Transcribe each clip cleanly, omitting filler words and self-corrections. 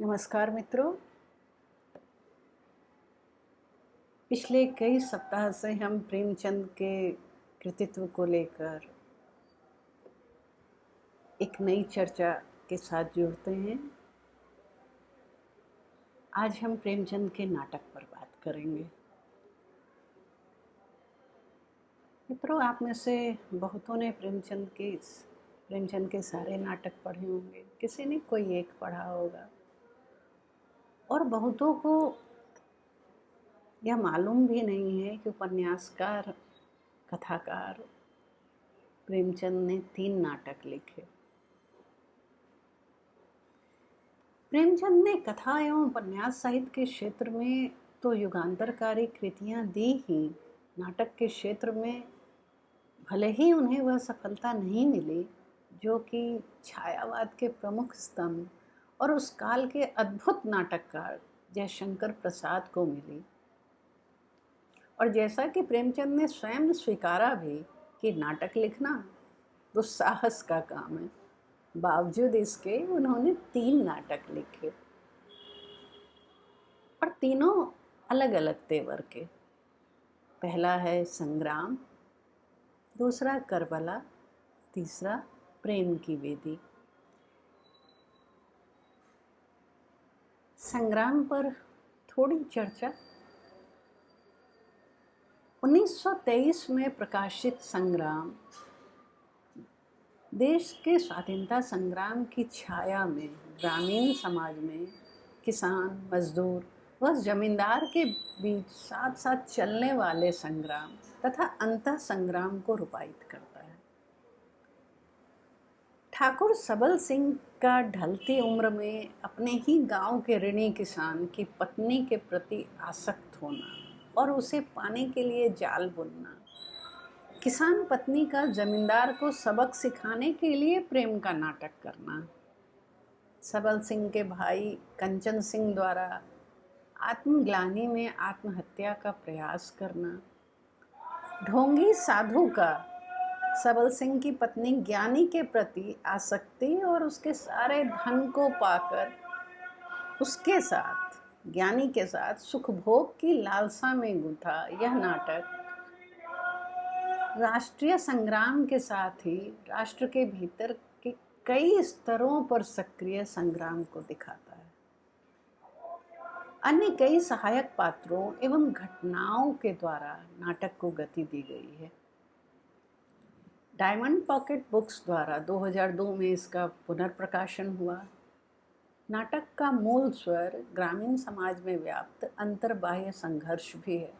नमस्कार मित्रों। पिछले कई सप्ताह से हम प्रेमचंद के कृतित्व को लेकर एक नई चर्चा के साथ जुड़ते हैं। आज हम प्रेमचंद के नाटक पर बात करेंगे। मित्रों, आप में से बहुतों ने प्रेमचंद के सारे नाटक पढ़े होंगे, किसी ने कोई एक पढ़ा होगा और बहुतों को यह मालूम भी नहीं है कि उपन्यासकार कथाकार प्रेमचंद ने 3 नाटक लिखे। प्रेमचंद ने कथा एवं उपन्यास साहित्य के क्षेत्र में तो युगांतरकारी कृतियां दी ही, नाटक के क्षेत्र में भले ही उन्हें वह सफलता नहीं मिली जो कि छायावाद के प्रमुख स्तंभ और उस काल के अद्भुत नाटककार जयशंकर प्रसाद को मिली। और जैसा कि प्रेमचंद ने स्वयं स्वीकारा भी कि नाटक लिखना दुस्साहस का काम है, बावजूद इसके उन्होंने 3 नाटक लिखे और तीनों अलग अलग तेवर के। पहला है संग्राम, दूसरा करबला, तीसरा प्रेम की वेदी। संग्राम पर थोड़ी चर्चा। 1923 में प्रकाशित संग्राम देश के स्वाधीनता संग्राम की छाया में ग्रामीण समाज में किसान, मजदूर व जमींदार के बीच साथ साथ चलने वाले संग्राम तथा अंतः संग्राम को रूपायित करता है। ठाकुर सबल सिंह का ढलती उम्र में अपने ही गांव के ऋणी किसान की पत्नी के प्रति आसक्त होना और उसे पाने के लिए जाल बुनना, किसान पत्नी का जमींदार को सबक सिखाने के लिए प्रेम का नाटक करना, सबल सिंह के भाई कंचन सिंह द्वारा आत्मग्लानि में आत्महत्या का प्रयास करना, ढोंगी साधु का सबल सिंह की पत्नी ज्ञानी के प्रति आसक्ति और उसके सारे धन को पाकर उसके साथ, ज्ञानी के साथ सुख भोग की लालसा में गुंथा यह नाटक राष्ट्रीय संग्राम के साथ ही राष्ट्र के भीतर के कई स्तरों पर सक्रिय संग्राम को दिखाता है। अन्य कई सहायक पात्रों एवं घटनाओं के द्वारा नाटक को गति दी गई है। डायमंड पॉकेट बुक्स द्वारा 2002 में इसका पुनर्प्रकाशन हुआ। नाटक का मूल स्वर ग्रामीण समाज में व्याप्त अंतर्बाह्य संघर्ष भी है।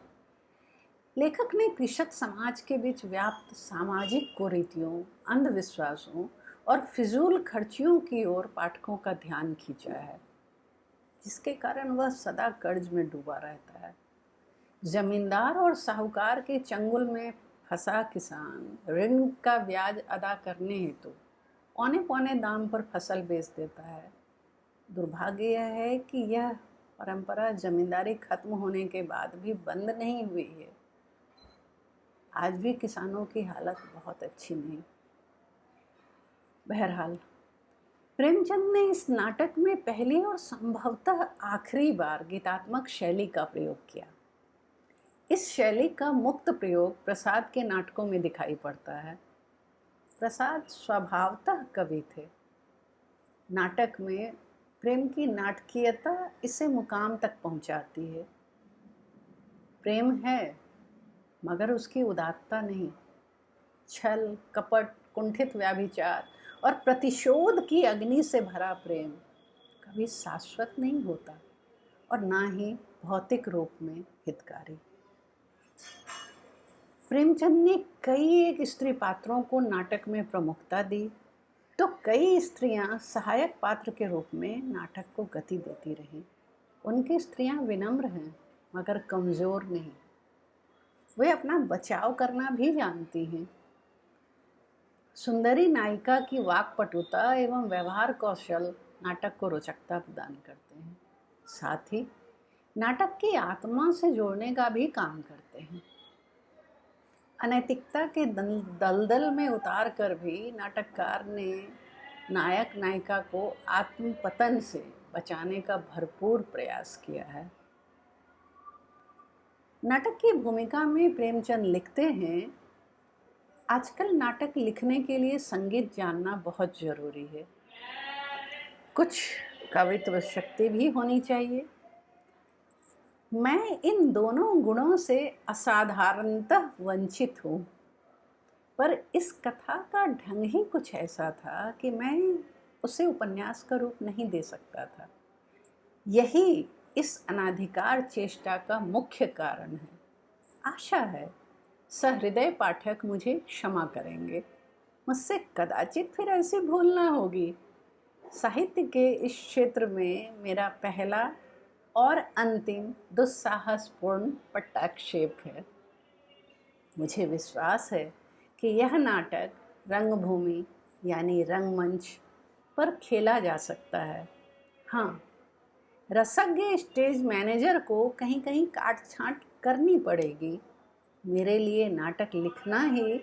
लेखक ने कृषक समाज के बीच व्याप्त सामाजिक कुरीतियों, अंधविश्वासों और फिजूल खर्चियों की ओर पाठकों का ध्यान खींचा है, जिसके कारण वह सदा कर्ज में डूबा रहता है। जमींदार और साहूकार के चंगुल में फंसा किसान ऋण का ब्याज अदा करने हेतु औने पौने दाम पर फसल बेच देता है। दुर्भाग्य यह है कि यह परंपरा जमींदारी खत्म होने के बाद भी बंद नहीं हुई है। आज भी किसानों की हालत बहुत अच्छी नहीं। बहरहाल, प्रेमचंद ने इस नाटक में पहली और संभवतः आखिरी बार गीतात्मक शैली का प्रयोग किया। इस शैली का मुक्त प्रयोग प्रसाद के नाटकों में दिखाई पड़ता है। प्रसाद स्वभावतः कवि थे। नाटक में प्रेम की नाटकीयता इसे मुकाम तक पहुंचाती है। प्रेम है मगर उसकी उदात्तता नहीं। छल, कपट, कुंठित व्याभिचार और प्रतिशोध की अग्नि से भरा प्रेम कभी शाश्वत नहीं होता और ना ही भौतिक रूप में हितकारी। प्रेमचंद ने कई एक स्त्री पात्रों को नाटक में प्रमुखता दी, तो कई स्त्रियां सहायक पात्र के रूप में नाटक को गति देती रहीं। उनकी स्त्रियां विनम्र हैं मगर कमज़ोर नहीं। वे अपना बचाव करना भी जानती हैं। सुंदरी नायिका की वाक्पटुता एवं व्यवहार कौशल नाटक को रोचकता प्रदान करते हैं, साथ ही नाटक की आत्मा से जोड़ने का भी काम करते हैं। अनैतिकता के दलदल में उतार कर भी नाटककार ने नायक नायिका को आत्मपतन से बचाने का भरपूर प्रयास किया है। नाटक की भूमिका में प्रेमचंद लिखते हैं, आजकल नाटक लिखने के लिए संगीत जानना बहुत जरूरी है, कुछ कवित्व शक्ति भी होनी चाहिए। मैं इन दोनों गुणों से असाधारणतः वंचित हूँ, पर इस कथा का ढंग ही कुछ ऐसा था कि मैं उसे उपन्यास का रूप नहीं दे सकता था। यही इस अनाधिकार चेष्टा का मुख्य कारण है। आशा है सहृदय पाठक मुझे क्षमा करेंगे, मुझसे कदाचित फिर ऐसी भूल ना होगी। साहित्य के इस क्षेत्र में मेरा पहला और अंतिम दुस्साहसपूर्ण पट्टाक्षेप है। मुझे विश्वास है कि यह नाटक रंगभूमि यानी रंगमंच पर खेला जा सकता है। हाँ, रसज्ञ स्टेज मैनेजर को कहीं कहीं काट छांट करनी पड़ेगी। मेरे लिए नाटक लिखना ही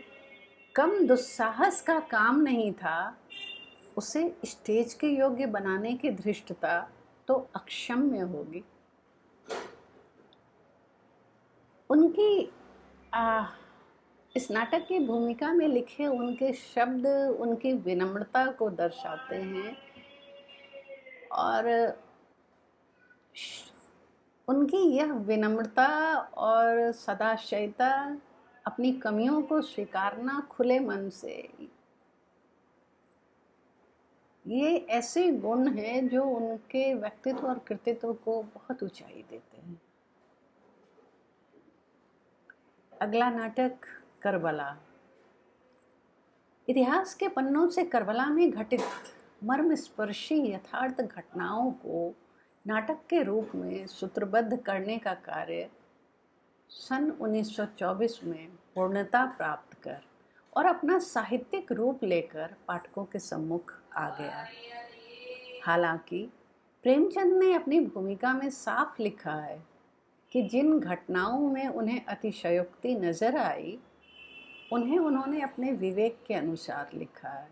कम दुस्साहस का काम नहीं था, उसे स्टेज के योग्य बनाने की धृष्टता तो अक्षम्य होगी। उनकी इस नाटक की भूमिका में लिखे उनके शब्द उनकी विनम्रता को दर्शाते हैं और उनकी यह विनम्रता और सदाशयता, अपनी कमियों को स्वीकारना खुले मन से, ये ऐसे गुण हैं जो उनके व्यक्तित्व और कृतित्व को बहुत ऊंचाई देते हैं। अगला नाटक करबला। इतिहास के पन्नों से करबला में घटित मर्मस्पर्शी यथार्थ घटनाओं को नाटक के रूप में सूत्रबद्ध करने का कार्य सन 1924 में पूर्णता प्राप्त कर और अपना साहित्यिक रूप लेकर पाठकों के सम्मुख आ गया। हालांकि प्रेमचंद ने अपनी भूमिका में साफ लिखा है कि जिन घटनाओं में उन्हें अतिशयोक्ति नजर आई, उन्हें उन्होंने अपने विवेक के अनुसार लिखा है।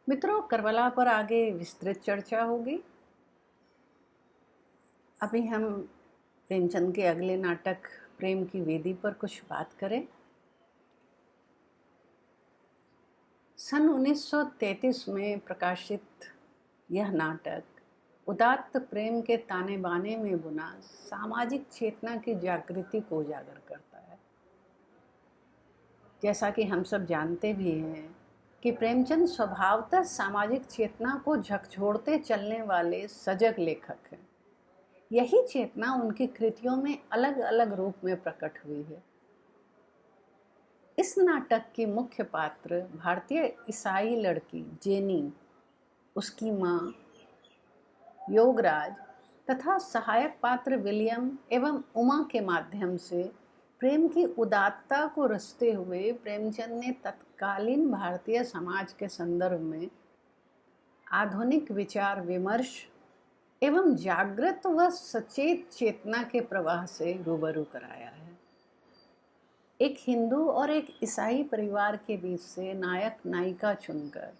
मित्रों, करबला पर आगे विस्तृत चर्चा होगी। अभी हम प्रेमचंद के अगले नाटक प्रेम की वेदी पर कुछ बात करें। सन 1933 में प्रकाशित यह नाटक उदात्त प्रेम के ताने बाने में बुना सामाजिक चेतना की जागृति को उजागर करता है। जैसा कि हम सब जानते भी हैं कि प्रेमचंद स्वभावतः सामाजिक चेतना को झकझोरते चलने वाले सजग लेखक हैं। यही चेतना उनकी कृतियों में अलग अलग रूप में प्रकट हुई है। इस नाटक की मुख्य पात्र भारतीय ईसाई लड़की जेनी, उसकी माँ योगराज तथा सहायक पात्र विलियम एवं उमा के माध्यम से प्रेम की उदात्तता को रचते हुए प्रेमचंद ने तत्कालीन भारतीय समाज के संदर्भ में आधुनिक विचार विमर्श एवं जागृत व सचेत चेतना के प्रवाह से रूबरू कराया है। एक हिंदू और एक ईसाई परिवार के बीच से नायक नायिका चुनकर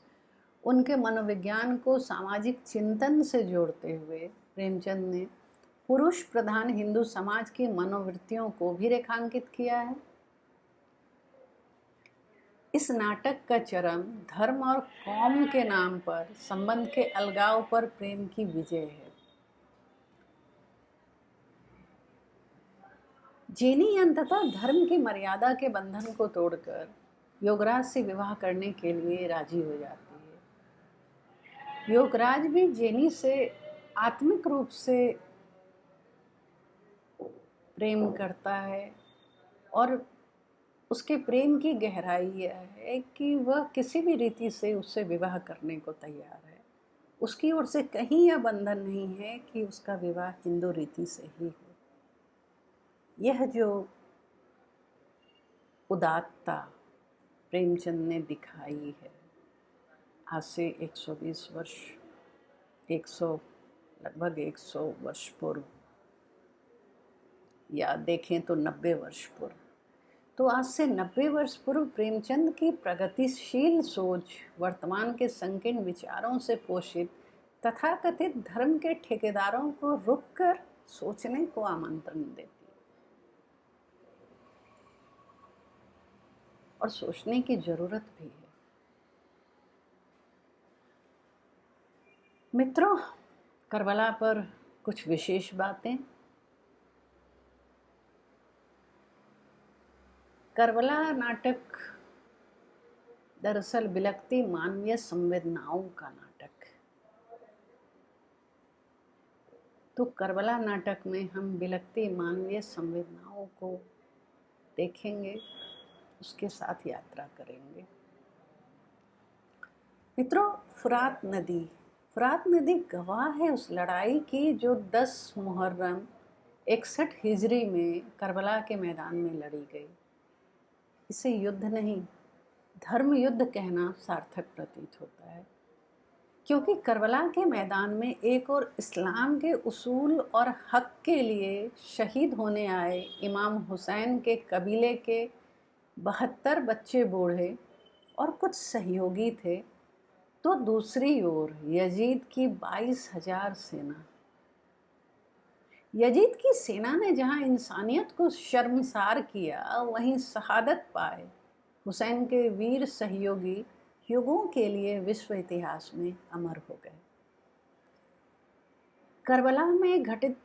उनके मनोविज्ञान को सामाजिक चिंतन से जोड़ते हुए प्रेमचंद ने पुरुष प्रधान हिंदू समाज की मनोवृत्तियों को भी रेखांकित किया है। इस नाटक का चरम धर्म और कौम के नाम पर संबंध के अलगाव पर प्रेम की विजय है। जेनी अंततः धर्म की मर्यादा के बंधन को तोड़कर योगराज से विवाह करने के लिए राजी हो जाती है। योगराज भी जेनी से आत्मिक रूप से प्रेम करता है और उसके प्रेम की गहराई यह है कि वह किसी भी रीति से उससे विवाह करने को तैयार है। उसकी ओर से कहीं यह बंधन नहीं है कि उसका विवाह हिंदू रीति से ही हो। यह जो उदात्तता प्रेमचंद ने दिखाई है, आज से 120 वर्ष, लगभग 100 वर्ष पूर्व, या देखें तो 90 वर्ष पूर्व, तो आज से 90 वर्ष पूर्व प्रेमचंद की प्रगतिशील सोच वर्तमान के संकीर्ण विचारों से पोषित तथाकथित धर्म के ठेकेदारों को रुककर सोचने को आमंत्रण देती है और सोचने की जरूरत भी है। मित्रों, करबला पर कुछ विशेष बातें। करबला नाटक दरअसल बिलखती मानवीय संवेदनाओं का नाटक। तो करबला नाटक में हम बिलखती मानवीय संवेदनाओं को देखेंगे, उसके साथ यात्रा करेंगे। मित्रों, फुरात नदी गवाह है उस लड़ाई की जो 10 मुहर्रम 61 हिजरी में करबला के मैदान में लड़ी गई। इसे युद्ध नहीं, धर्म युद्ध कहना सार्थक प्रतीत होता है, क्योंकि करबला के मैदान में एक और इस्लाम के उसूल और हक के लिए शहीद होने आए इमाम हुसैन के कबीले के 72 बच्चे बूढ़े और कुछ सहयोगी थे, तो दूसरी ओर यजीद की 22,000 सेना। यजीद की सेना ने जहां इंसानियत को शर्मसार किया, वहीं शहादत पाए हुसैन के वीर सहयोगी युगों के लिए विश्व इतिहास में अमर हो गए। करबला में घटित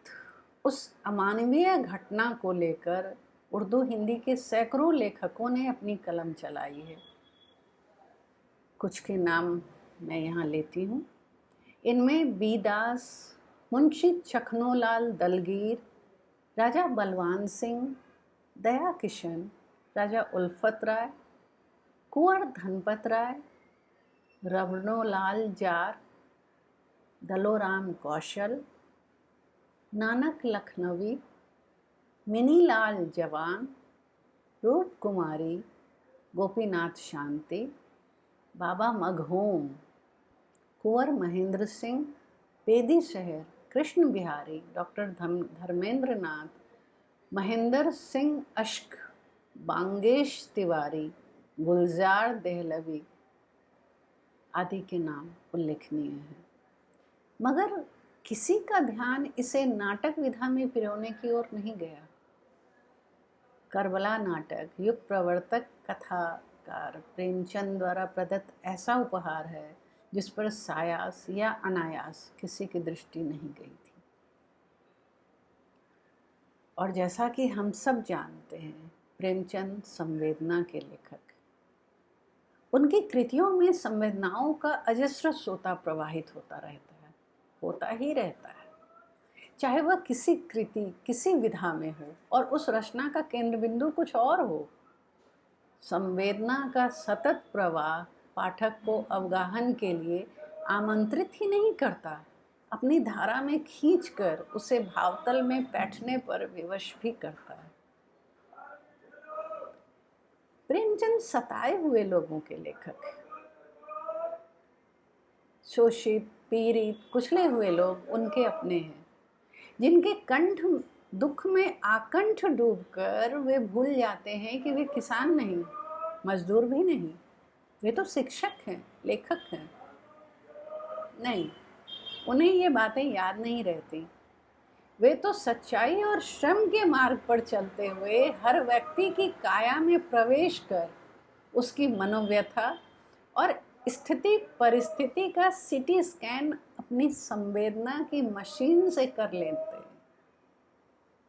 उस अमानवीय घटना को लेकर उर्दू हिंदी के सैकड़ों लेखकों ने अपनी कलम चलाई है। कुछ के नाम मैं यहाँ लेती हूँ। इनमें बी दास, मुंशी चखनोलाल दलगीर, राजा बलवान सिंह, दया किशन, राजा उल्फत राय, कुंवर धनपत राय, रवनोलाल जार, दलोराम कौशल, नानक लखनवी, मिनीलाल जवान, रूप कुमारी, गोपीनाथ शांति, बाबा मघोम, कुंवर महेंद्र सिंह, बेदी शहर, कृष्ण बिहारी, डॉक्टर धर्मेंद्र नाथ, महेंद्र सिंह अश्क, बांगेश तिवारी, गुलजार देहलवी आदि के नाम उल्लेखनीय हैं। मगर किसी का ध्यान इसे नाटक विधा में पिरोने की ओर नहीं गया। करबला नाटक युग प्रवर्तक कथाकार प्रेमचंद द्वारा प्रदत्त ऐसा उपहार है जिस पर सायास या अनायास किसी की दृष्टि नहीं गई थी। और जैसा कि हम सब जानते हैं, प्रेमचंद संवेदना के लेखक। उनकी कृतियों में संवेदनाओं का अजस्र सोता प्रवाहित होता रहता है, होता ही रहता है, चाहे वह किसी कृति किसी विधा में हो और उस रचना का केंद्र बिंदु कुछ और हो। संवेदना का सतत प्रवाह पाठक को अवगाहन के लिए आमंत्रित ही नहीं करता, अपनी धारा में खींचकर उसे भावतल में बैठने पर विवश भी करता है। प्रेमचंद सताए हुए लोगों के लेखक हैं। शोषित, पीड़ित, कुचले हुए लोग उनके अपने हैं, जिनके कंठ दुख में आकंठ डूबकर वे भूल जाते हैं कि वे किसान नहीं, मजदूर भी नहीं, वे तो शिक्षक हैं, लेखक हैं। नहीं, उन्हें ये बातें याद नहीं रहती। वे तो सच्चाई और श्रम के मार्ग पर चलते हुए हर व्यक्ति की काया में प्रवेश कर उसकी मनोव्यथा और स्थिति परिस्थिति का सीटी स्कैन अपनी संवेदना की मशीन से कर लेते हैं।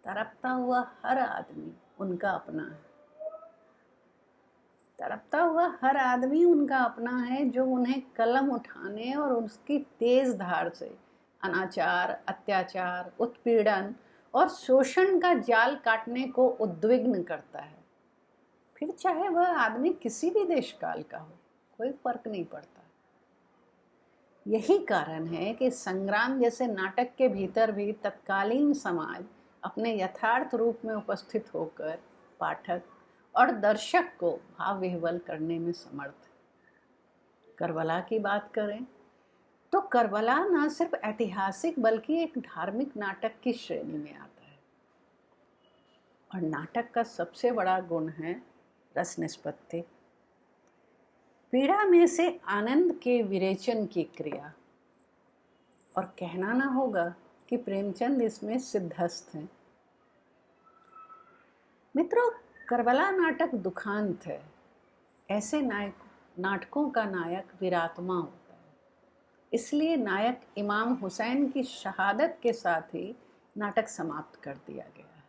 तड़पता हुआ हर आदमी उनका अपना है। तड़पता हुआ हर आदमी उनका अपना है, जो उन्हें कलम उठाने और उसकी तेज धार से अनाचार, अत्याचार, उत्पीड़न और शोषण का जाल काटने को उद्विग्न करता है। फिर चाहे वह आदमी किसी भी देश काल का हो, कोई फर्क नहीं पड़ता। यही कारण है कि संग्राम जैसे नाटक के भीतर भी तत्कालीन समाज अपने यथार्थ रूप में उपस्थित होकर पाठक और दर्शक को भाव विह्वल करने में समर्थ है। करबला की बात करें तो करबला न सिर्फ ऐतिहासिक बल्कि एक धार्मिक नाटक की श्रेणी में आता है। और नाटक का सबसे बड़ा गुण है रस निष्पत्ति, पीड़ा में से आनंद के विरेचन की क्रिया। और कहना ना होगा कि प्रेमचंद इसमें सिद्धस्थ हैं। मित्रों, करबला नाटक दुखांत है। ऐसे नाटकों का नायक वीरात्मा होता है। इसलिए नायक इमाम हुसैन की शहादत के साथ ही नाटक समाप्त कर दिया गया है।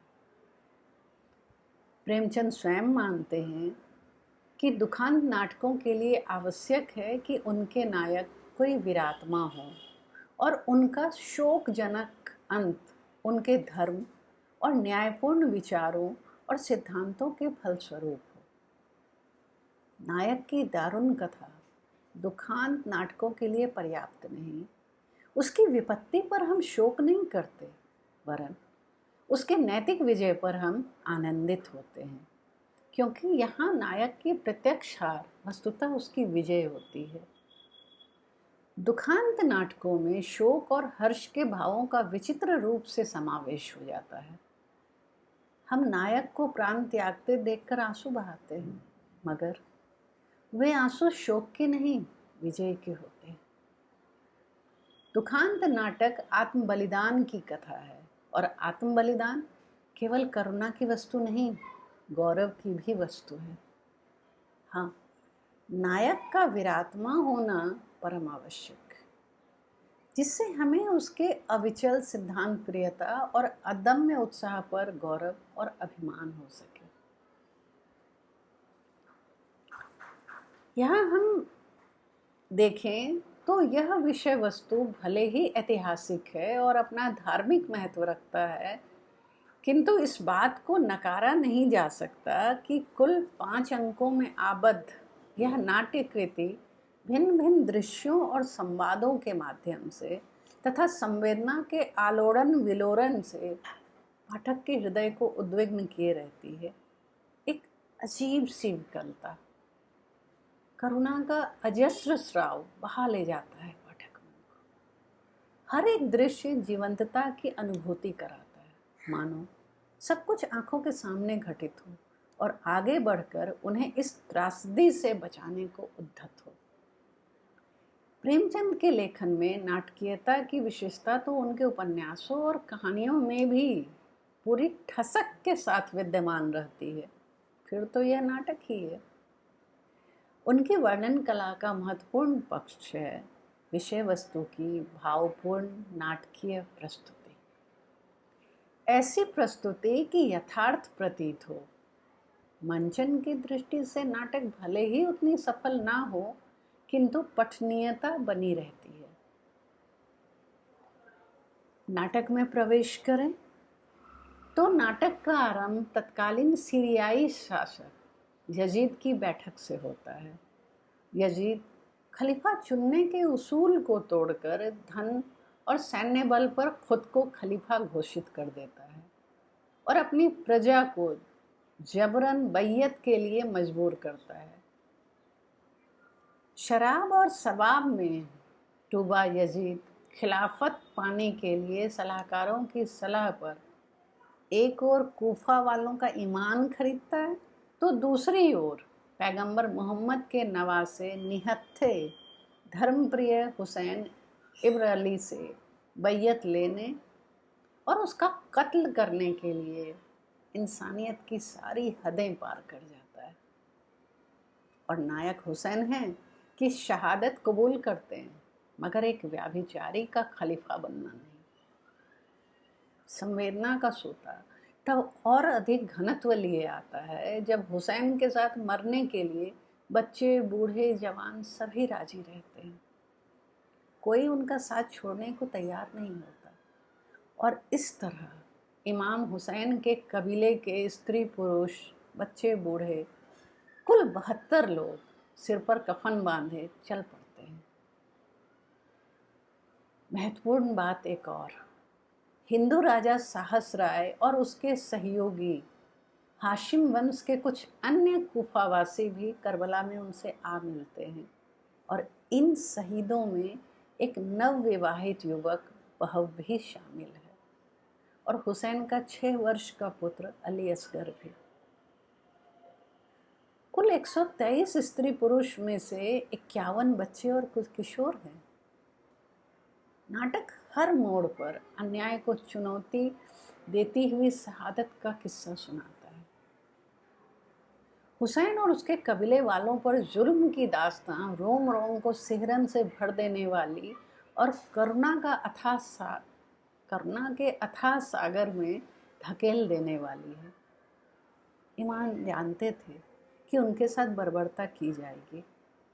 प्रेमचंद स्वयं मानते हैं कि दुखांत नाटकों के लिए आवश्यक है कि उनके नायक कोई वीरात्मा हो और उनका शोकजनक अंत उनके धर्म और न्यायपूर्ण विचारों और सिद्धांतों के फलस्वरूप हो। नायक की दारुण कथा दुखांत नाटकों के लिए पर्याप्त नहीं। उसकी विपत्ति पर हम शोक नहीं करते, वरन उसके नैतिक विजय पर हम आनंदित होते हैं, क्योंकि यहाँ नायक की प्रत्यक्ष हार वस्तुतः उसकी विजय होती है। दुखांत नाटकों में शोक और हर्ष के भावों का विचित्र रूप से समावेश हो जाता है। हम नायक को प्राण त्यागते देखकर आंसू बहाते हैं, मगर वे आंसू शोक के नहीं, विजय के होते हैं। दुखांत नाटक आत्म बलिदान की कथा है, और आत्म बलिदान केवल करुणा की वस्तु नहीं, गौरव की भी वस्तु है। हाँ, नायक का वीरात्मा होना परम आवश्यक, जिससे हमें उसके अविचल सिद्धांत प्रियता और अदम्य उत्साह पर गौरव और अभिमान हो सके। यहाँ हम देखें तो यह विषय वस्तु भले ही ऐतिहासिक है और अपना धार्मिक महत्व रखता है, किंतु इस बात को नकारा नहीं जा सकता कि कुल 5 अंकों में आबद्ध यह नाट्य कृति भिन्न भिन्न दृश्यों और संवादों के माध्यम से तथा संवेदना के आलोड़न विलोड़न से पाठक के हृदय को उद्विग्न किए रहती है। एक अजीब सी विकलता, करुणा का अजस्र स्राव बहा ले जाता है पाठक को। हर एक दृश्य जीवंतता की अनुभूति कराता है, मानो सब कुछ आंखों के सामने घटित हो और आगे बढ़कर उन्हें इस त्रासदी से बचाने को उद्यत हो। प्रेमचंद के लेखन में नाटकीयता की विशेषता तो उनके उपन्यासों और कहानियों में भी पूरी ठसक के साथ विद्यमान रहती है। फिर तो यह नाटक ही है। उनकी वर्णन कला का महत्वपूर्ण पक्ष है विषय वस्तु की भावपूर्ण नाटकीय प्रस्तुति। ऐसी प्रस्तुति की यथार्थ प्रतीत हो। मंचन की दृष्टि से नाटक भले ही उतनी सफल ना हो, किंतु पठनीयता बनी रहती है। नाटक में प्रवेश करें तो नाटक का आरंभ तत्कालीन सीरियाई शासक यजीद की बैठक से होता है। यजीद खलीफा चुनने के उसूल को तोड़कर धन और सैन्य बल पर खुद को खलीफा घोषित कर देता है और अपनी प्रजा को जबरन बैयत के लिए मजबूर करता है। शराब और शबाब में डूबा यजीद खिलाफत पाने के लिए सलाहकारों की सलाह पर एक ओर कूफा वालों का ईमान खरीदता है, तो दूसरी ओर पैगंबर मोहम्मद के नवासे निहत्थे धर्मप्रिय हुसैन इब्न अली से बैयत लेने और उसका कत्ल करने के लिए इंसानियत की सारी हदें पार कर जाता है। और नायक हुसैन हैं कि शहादत कबूल करते हैं, मगर एक व्याभिचारी का खलीफा बनना नहीं। संवेदना का सूता तब और अधिक घनत्व लिए आता है जब हुसैन के साथ मरने के लिए बच्चे बूढ़े जवान सभी राजी रहते हैं। कोई उनका साथ छोड़ने को तैयार नहीं होता। और इस तरह इमाम हुसैन के कबीले के स्त्री पुरुष बच्चे बूढ़े कुल 72 लोग सिर पर कफन बांधे चल पड़ते हैं। महत्वपूर्ण बात एक और, हिंदू राजा साहस राय और उसके सहयोगी हाशिम वंश के कुछ अन्य कुफावासी भी करबला में उनसे आ मिलते हैं और इन शहीदों में एक नवविवाहित युवक बहू भी शामिल है। और हुसैन का 6 वर्ष का पुत्र अली असगर भी। कुल 123 स्त्री पुरुष में से 51 बच्चे और कुछ किशोर हैं। नाटक हर मोड़ पर अन्याय को चुनौती देती हुई शहादत का किस्सा सुनाता है। हुसैन और उसके कबीले वालों पर जुल्म की दास्तां रोम रोम को सिहरन से भर देने वाली और करुणा के अथाह सागर में धकेल देने वाली है। ईमान जानते थे कि उनके साथ बर्बरता की जाएगी,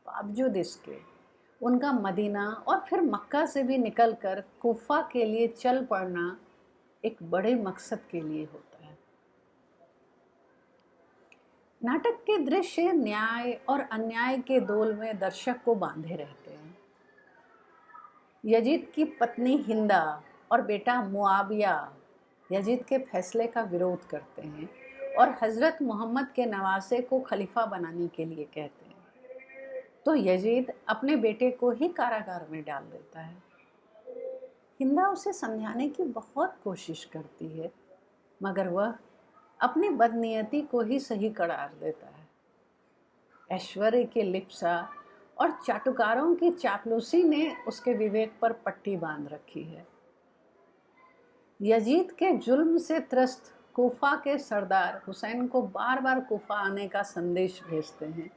बावजूद इसके उनका मदीना और फिर मक्का से भी निकलकर कूफा के लिए चल पड़ना एक बड़े मकसद के लिए होता है। नाटक के दृश्य न्याय और अन्याय के दोल में दर्शक को बांधे रहते हैं। यजीद की पत्नी हिंदा और बेटा मुआविया यजीद के फैसले का विरोध करते हैं और हज़रत मोहम्मद के नवासे को खलीफा बनाने के लिए कहते हैं, तो यजीद अपने बेटे को ही कारागार में डाल देता है। हिंदा उसे समझाने की बहुत कोशिश करती है, मगर वह अपनी बदनीयती को ही सही करार देता है। ऐश्वर्य के लिप्सा और चाटुकारों की चापलूसी ने उसके विवेक पर पट्टी बांध रखी है। यजीद के जुल्म से त्रस्त कूफा के सरदार हुसैन को बार बार कूफा आने का संदेश भेजते हैं।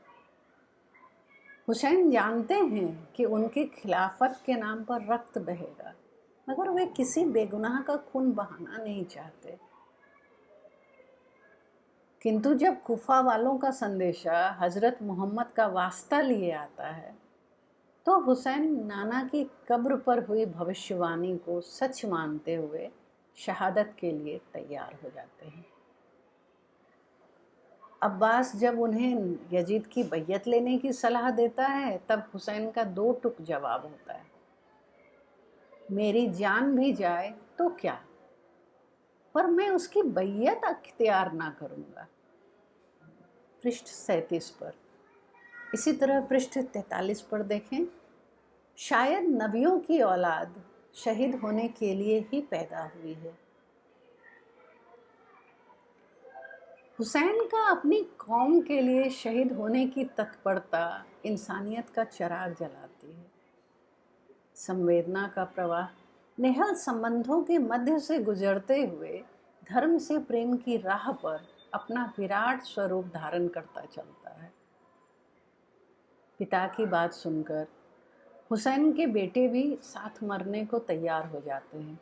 हुसैन जानते हैं कि उनकी खिलाफत के नाम पर रक्त बहेगा, मगर वे किसी बेगुनाह का खून बहाना नहीं चाहते। किंतु जब कूफा वालों का संदेशा हज़रत मोहम्मद का वास्ता लिए आता है, तो हुसैन नाना की कब्र पर हुई भविष्यवाणी को सच मानते हुए शहादत के लिए तैयार हो जाते हैं। अब्बास जब उन्हें यजीद की बैयत लेने की सलाह देता है, तब हुसैन का दो टुक जवाब होता है, मेरी जान भी जाए तो क्या, पर मैं उसकी बैयत अख्तियार ना करूँगा। पृष्ठ 37 पर। इसी तरह पृष्ठ 43 पर देखें, शायद नबियों की औलाद शहीद होने के लिए ही पैदा हुई है। हुसैन का अपनी कौम के लिए शहीद होने की तत्परता इंसानियत का चिराग जलाती है। संवेदना का प्रवाह नेहल संबंधों के मध्य से गुजरते हुए धर्म से प्रेम की राह पर अपना विराट स्वरूप धारण करता चलता है। पिता की बात सुनकर हुसैन के बेटे भी साथ मरने को तैयार हो जाते हैं।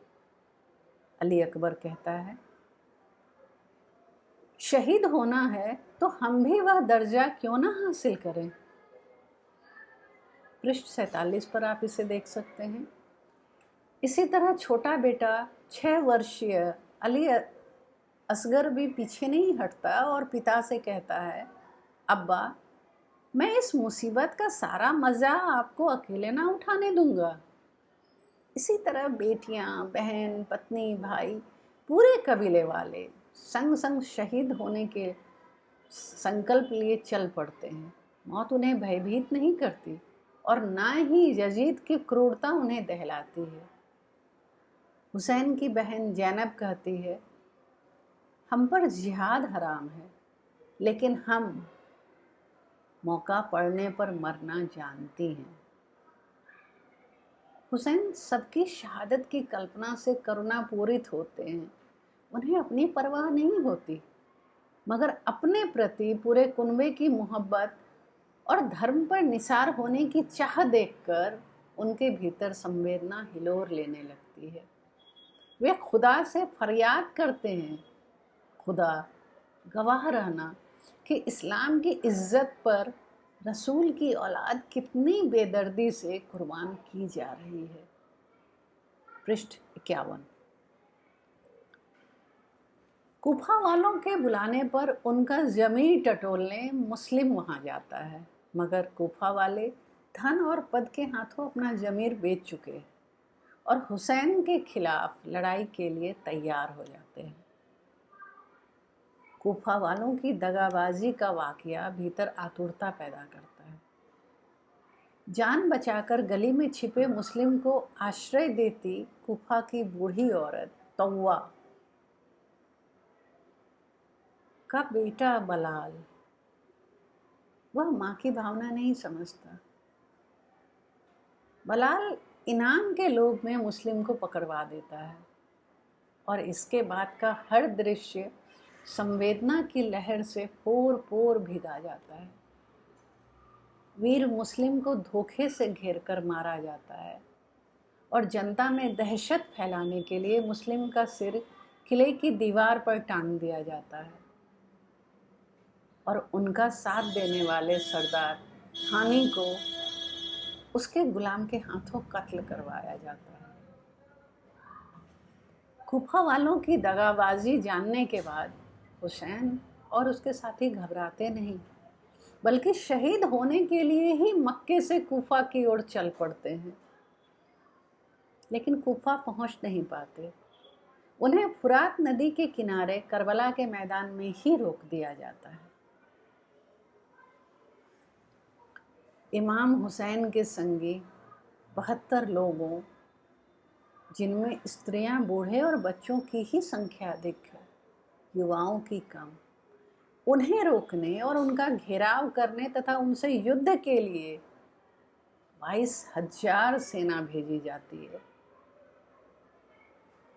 अली अकबर कहता है, शहीद होना है तो हम भी वह दर्जा क्यों ना हासिल करें। पृष्ठ 47 पर आप इसे देख सकते हैं। इसी तरह छोटा बेटा 6 वर्षीय अली असगर भी पीछे नहीं हटता और पिता से कहता है, अब्बा, मैं इस मुसीबत का सारा मज़ा आपको अकेले ना उठाने दूंगा। इसी तरह बेटियां, बहन, पत्नी, भाई, पूरे कबीले वाले संग संग शहीद होने के संकल्प लिए चल पड़ते हैं। मौत उन्हें भयभीत नहीं करती और ना ही यजीद की क्रूरता उन्हें दहलाती है। हुसैन की बहन जैनब कहती है, हम पर जिहाद हराम है, लेकिन हम मौका पड़ने पर मरना जानती हैं। हुसैन सबकी शहादत की कल्पना से करुणापूरित होते हैं। उन्हें अपनी परवाह नहीं होती, मगर अपने प्रति पूरे कुनबे की मोहब्बत और धर्म पर निसार होने की चाह देखकर उनके भीतर संवेदना हिलोर लेने लगती है। वे खुदा से फरियाद करते हैं, खुदा गवाह रहना कि इस्लाम की इज्जत पर रसूल की औलाद कितनी बेदर्दी से कुर्बान की जा रही है। पृष्ठ 51। कूफा वालों के बुलाने पर उनका ज़मीर टटोलने मुस्लिम वहाँ जाता है, मगर कूफा वाले धन और पद के हाथों अपना ज़मीर बेच चुके हैं और हुसैन के खिलाफ लड़ाई के लिए तैयार हो जाते हैं। कूफा वालों की दगाबाजी का वाकया भीतर आतुरता पैदा करता है। जान बचाकर गली में छिपे मुस्लिम को आश्रय देती कूफा की बूढ़ी औरत तौवा का बेटा बलाल, वह माँ की भावना नहीं समझता। बलाल इनाम के लोभ में मुस्लिम को पकड़वा देता है और इसके बाद का हर दृश्य संवेदना की लहर से पोर पोर भिगा जाता है। वीर मुस्लिम को धोखे से घेरकर मारा जाता है और जनता में दहशत फैलाने के लिए मुस्लिम का सिर किले की दीवार पर टांग दिया जाता है और उनका साथ देने वाले सरदार हानी को उसके गुलाम के हाथों कत्ल करवाया जाता है। कुफा वालों की दगाबाजी जानने के बाद हुसैन और उसके साथी घबराते नहीं, बल्कि शहीद होने के लिए ही मक्के से कुफा की ओर चल पड़ते हैं। लेकिन कुफा पहुंच नहीं पाते। उन्हें फुरात नदी के किनारे करबला के मैदान में ही रोक दिया जाता है। इमाम हुसैन के संगी 72 लोगों, जिनमें स्त्रियां, बूढ़े और बच्चों की ही संख्या अधिक है, युवाओं की कम, उन्हें रोकने और उनका घेराव करने तथा उनसे युद्ध के लिए 22,000 सेना भेजी जाती है।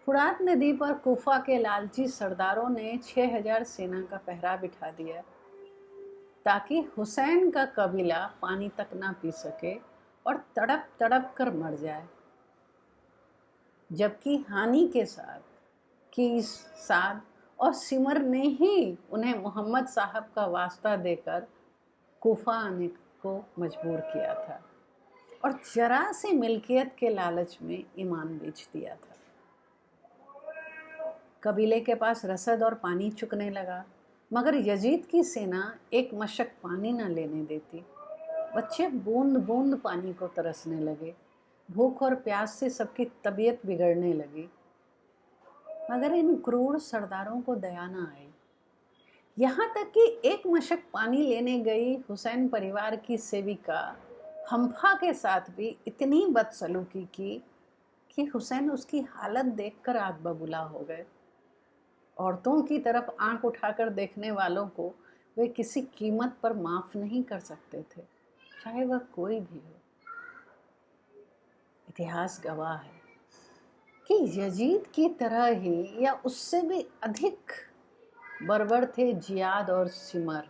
फुरात नदी पर कुफा के लालची सरदारों ने 6,000 सेना का पहरा बिठा दिया ताकि हुसैन का कबीला पानी तक ना पी सके और तड़प तड़प कर मर जाए। जबकि हानि के साथ कीस, साद और सिमर ने ही उन्हें मोहम्मद साहब का वास्ता देकर कुफा आने को मजबूर किया था और जरा सी मिल्कियत के लालच में ईमान बेच दिया था। कबीले के पास रसद और पानी चुकने लगा, मगर यजीद की सेना एक मशक पानी न लेने देती। बच्चे बूंद बूंद पानी को तरसने लगे। भूख और प्यास से सबकी तबीयत बिगड़ने लगी, मगर इन क्रूर सरदारों को दया न आई। यहाँ तक कि एक मशक पानी लेने गई हुसैन परिवार की सेविका हम्फा के साथ भी इतनी बदसलूकी की कि हुसैन उसकी हालत देखकर आग बबूला हो गए। औरतों की तरफ आंख उठाकर देखने वालों को वे किसी कीमत पर माफ नहीं कर सकते थे, चाहे वह कोई भी हो। इतिहास गवाह है कि यजीद की तरह ही या उससे भी अधिक बर्बर थे जियाद और सिमर,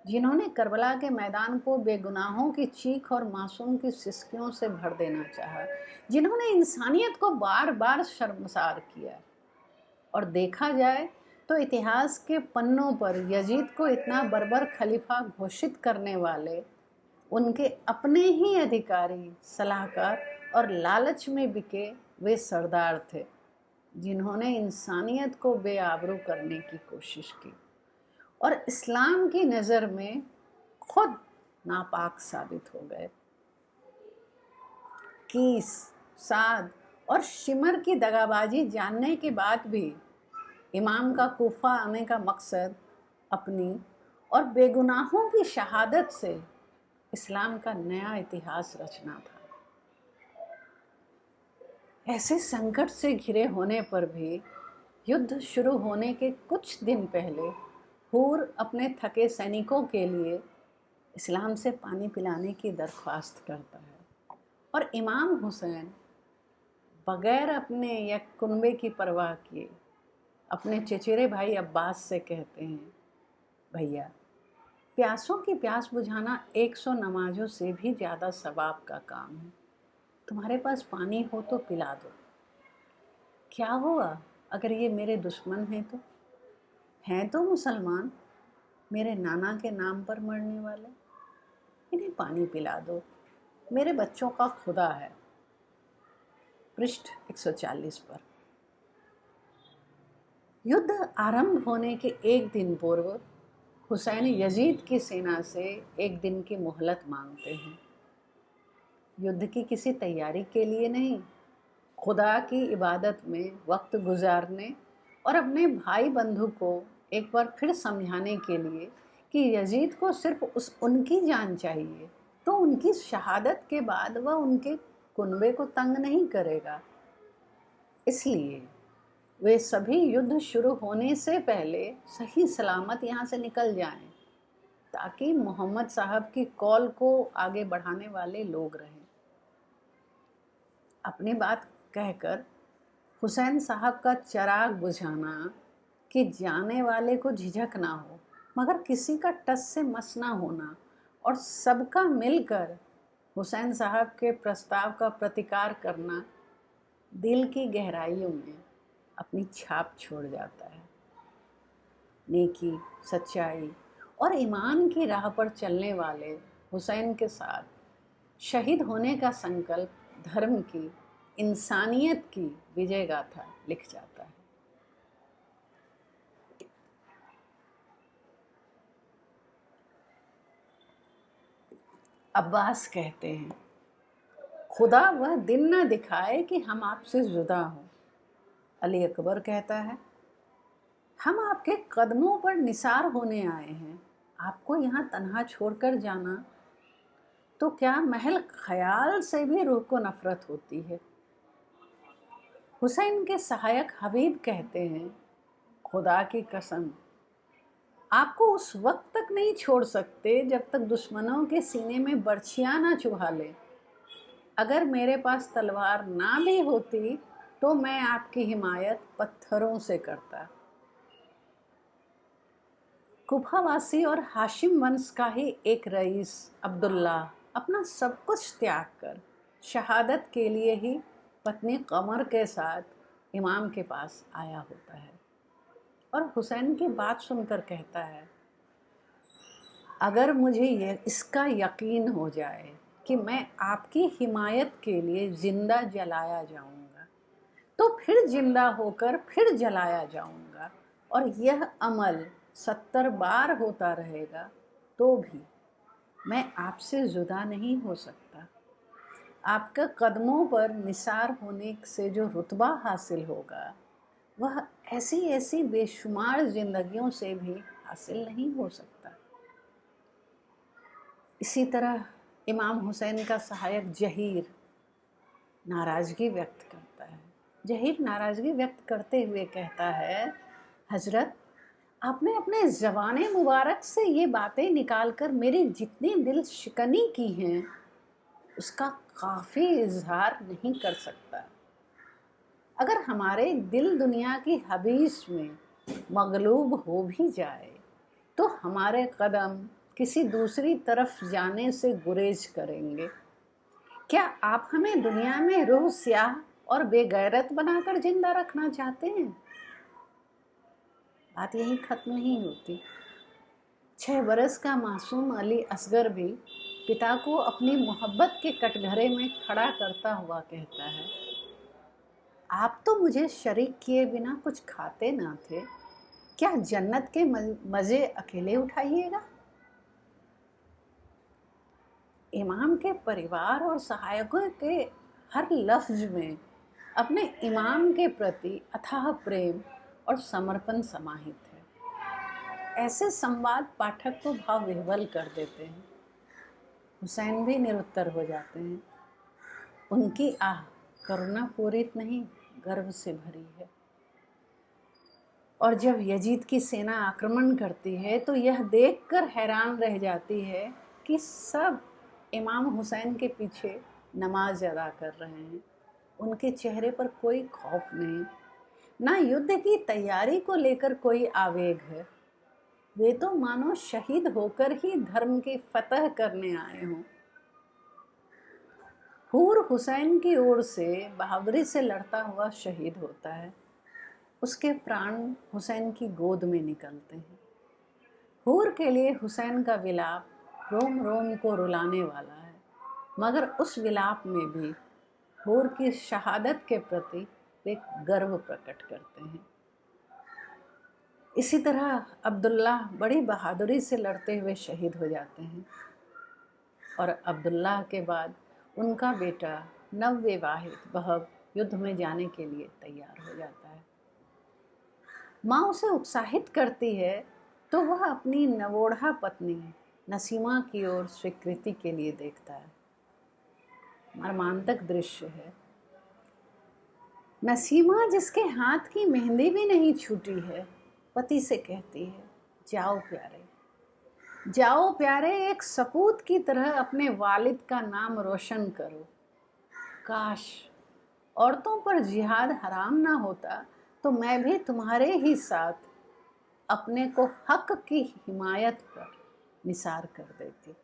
जिन्होंने करबला के मैदान को बेगुनाहों की चीख और मासूम की सिसकियों से भर देना चाहा, जिन्होंने इंसानियत को बार बार शर्मसार किया। और देखा जाए तो इतिहास के पन्नों पर यजीद को इतना बर्बर खलीफा घोषित करने वाले उनके अपने ही अधिकारी, सलाहकार और लालच में बिके वे सरदार थे, जिन्होंने इंसानियत को बेआबरू करने की कोशिश की और इस्लाम की नज़र में खुद नापाक साबित हो गए। कीस, साद और शिमर की दगाबाजी जानने के बाद भी इमाम का कूफा आने का मकसद अपनी और बेगुनाहों की शहादत से इस्लाम का नया इतिहास रचना था। ऐसे संकट से घिरे होने पर भी युद्ध शुरू होने के कुछ दिन पहले हूर अपने थके सैनिकों के लिए इस्लाम से पानी पिलाने की दरख्वास्त करता है और इमाम हुसैन बगैर अपने या कुनबे की परवाह किए अपने चचेरे भाई अब्बास से कहते हैं, भैया, प्यासों की प्यास बुझाना 100 नमाजों से भी ज़्यादा सवाब का काम है। तुम्हारे पास पानी हो तो पिला दो। क्या हुआ अगर ये मेरे दुश्मन हैं तो मुसलमान, मेरे नाना के नाम पर मरने वाले, इन्हें पानी पिला दो, मेरे बच्चों का खुदा है। पृष्ठ 140 पर। युद्ध आरंभ होने के एक दिन पूर्व हुसैन यजीद की सेना से एक दिन की मोहलत मांगते हैं। युद्ध की किसी तैयारी के लिए नहीं, खुदा की इबादत में वक्त गुजारने और अपने भाई बंधु को एक बार फिर समझाने के लिए कि यजीद को सिर्फ उनकी जान चाहिए, तो उनकी शहादत के बाद वह उनके कुनबे को तंग नहीं करेगा। इसलिए वे सभी युद्ध शुरू होने से पहले सही सलामत यहाँ से निकल जाएं, ताकि मोहम्मद साहब की कॉल को आगे बढ़ाने वाले लोग रहें। अपनी बात कहकर हुसैन साहब का चिराग बुझाना कि जाने वाले को झिझक ना हो, मगर किसी का टस से मस ना होना, और सबका मिलकर हुसैन साहब के प्रस्ताव का प्रतिकार करना दिल की गहराइयों में अपनी छाप छोड़ जाता है। नेकी, सच्चाई और ईमान की राह पर चलने वाले हुसैन के साथ शहीद होने का संकल्प धर्म की, इंसानियत की विजय गाथा लिख जाता है। अब्बास कहते हैं, खुदा वह दिन न दिखाए कि हम आपसे जुदा हों। अली अकबर कहता है, हम आपके कदमों पर निसार होने आए हैं, आपको यहाँ तन्हा छोड़कर जाना तो क्या महल ख्याल से भी रूह को नफरत होती है। हुसैन के सहायक हबीब कहते हैं, खुदा की कसम, आपको उस वक्त तक नहीं छोड़ सकते जब तक दुश्मनों के सीने में बर्छियां ना चुभा ले। अगर मेरे पास तलवार ना भी होती तो मैं आपकी हिमायत पत्थरों से करता। कुफावासी और हाशिम वंश का ही एक रईस अब्दुल्ला अपना सब कुछ त्याग कर शहादत के लिए ही पत्नी कमर के साथ इमाम के पास आया होता है और हुसैन की बात सुनकर कहता है, अगर मुझे इसका यकीन हो जाए कि मैं आपकी हिमायत के लिए जिंदा जलाया जाऊंगा तो फिर जिंदा होकर फिर जलाया जाऊंगा, और यह अमल 70 बार होता रहेगा तो भी मैं आपसे जुदा नहीं हो सकता। आपका कदमों पर निसार होने से जो रुतबा हासिल होगा वह ऐसी ऐसी बेशुमार जिंदगियों से भी हासिल नहीं हो सकता। इसी तरह इमाम हुसैन का सहायक जहीर नाराज़गी व्यक्त करता है। जहीर नाराज़गी व्यक्त करते हुए कहता है, हजरत, आपने अपने ज़बाने मुबारक से ये बातें निकालकर मेरी जितनी दिल शिकनी की हैं उसका काफ़ी इजहार नहीं कर सकता। अगर हमारे दिल दुनिया की हबीस में मगलूब हो भी जाए तो हमारे कदम किसी दूसरी तरफ जाने से गुरेज करेंगे। क्या आप हमें दुनिया में रूह स्याह और बेगैरत बनाकर जिंदा रखना चाहते हैं? बात यही खत्म नहीं होती। 6 बरस का मासूम अली असगर भी पिता को अपनी मोहब्बत के कटघरे में खड़ा करता हुआ कहता है, आप तो मुझे शरीक किए बिना कुछ खाते ना थे, क्या जन्नत के मज़े अकेले उठाइएगा? इमाम के परिवार और सहायकों के हर लफ्ज में अपने इमाम के प्रति अथाह प्रेम और समर्पण समाहित है। ऐसे संवाद पाठक को भाव विह्वल कर देते हैं। हुसैन भी निरुत्तर हो जाते हैं। उनकी आह करुणा पूरित नहीं, गर्व से भरी है। और जब यजीद की सेना आक्रमण करती है तो यह देखकर हैरान रह जाती है कि सब इमाम हुसैन के पीछे नमाज अदा कर रहे हैं। उनके चेहरे पर कोई खौफ नहीं, ना युद्ध की तैयारी को लेकर कोई आवेग है। वे तो मानो शहीद होकर ही धर्म की फतह करने आए हों। हूर हुसैन की ओर से बहादुरी से लड़ता हुआ शहीद होता है। उसके प्राण हुसैन की गोद में निकलते हैं। हूर के लिए हुसैन का विलाप रोम रोम को रुलाने वाला है, मगर उस विलाप में भी हूर की शहादत के प्रति वे गर्व प्रकट करते हैं। इसी तरह अब्दुल्ला बड़ी बहादुरी से लड़ते हुए शहीद हो जाते हैं और अब्दुल्ला के बाद उनका बेटा नवविवाहित वहब युद्ध में जाने के लिए तैयार हो जाता है। माँ उसे उत्साहित करती है तो वह अपनी नवोढ़ा पत्नी नसीमा की ओर स्वीकृति के लिए देखता है। मर्मांतक दृश्य है। नसीमा, जिसके हाथ की मेहंदी भी नहीं छूटी है, पति से कहती है, जाओ प्यारे, जाओ प्यारे, एक सपूत की तरह अपने वालिद का नाम रोशन करो। काश औरतों पर जिहाद हराम ना होता तो मैं भी तुम्हारे ही साथ अपने को हक की हिमायत पर निसार कर देती।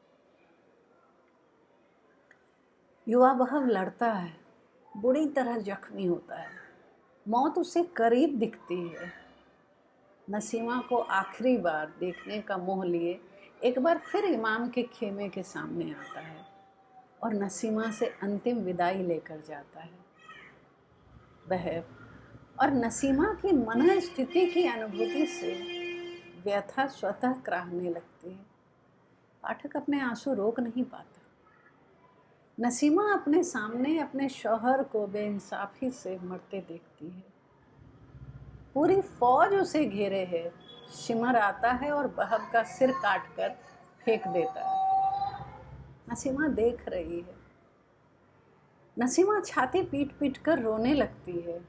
युवा बहव लड़ता है, बुरी तरह जख्मी होता है, मौत उसे करीब दिखती है। नसीमा को आखिरी बार देखने का मोह लिए एक बार फिर इमाम के खेमे के सामने आता है और नसीमा से अंतिम विदाई लेकर जाता है। वह और नसीमा की मन स्थिति की अनुभूति से व्यथा स्वतः कराहने लगती है। पाठक अपने आंसू रोक नहीं पाता। नसीमा अपने सामने अपने शौहर को बेइंसाफी से मरते देखती है। पूरी फौज उसे घेरे है। शिमर आता है और बहब का सिर काटकर फेंक देता है। नसीमा देख रही है। नसीमा छाती पीट पीट कर रोने लगती है।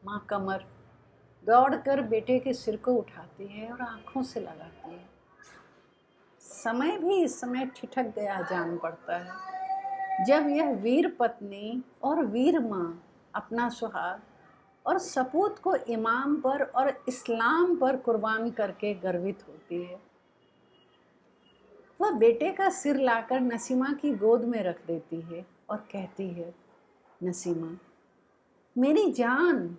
माँ कमर दौड़कर बेटे के सिर को उठाती है और आंखों से लगाती है। समय भी इस समय ठिठक गया जान पड़ता है जब यह वीर पत्नी और वीर माँ अपना सुहाग और सपूत को इमाम पर और इस्लाम पर कुर्बान करके गर्वित होती है। वह बेटे का सिर लाकर नसीमा की गोद में रख देती है और कहती है, नसीमा मेरी जान,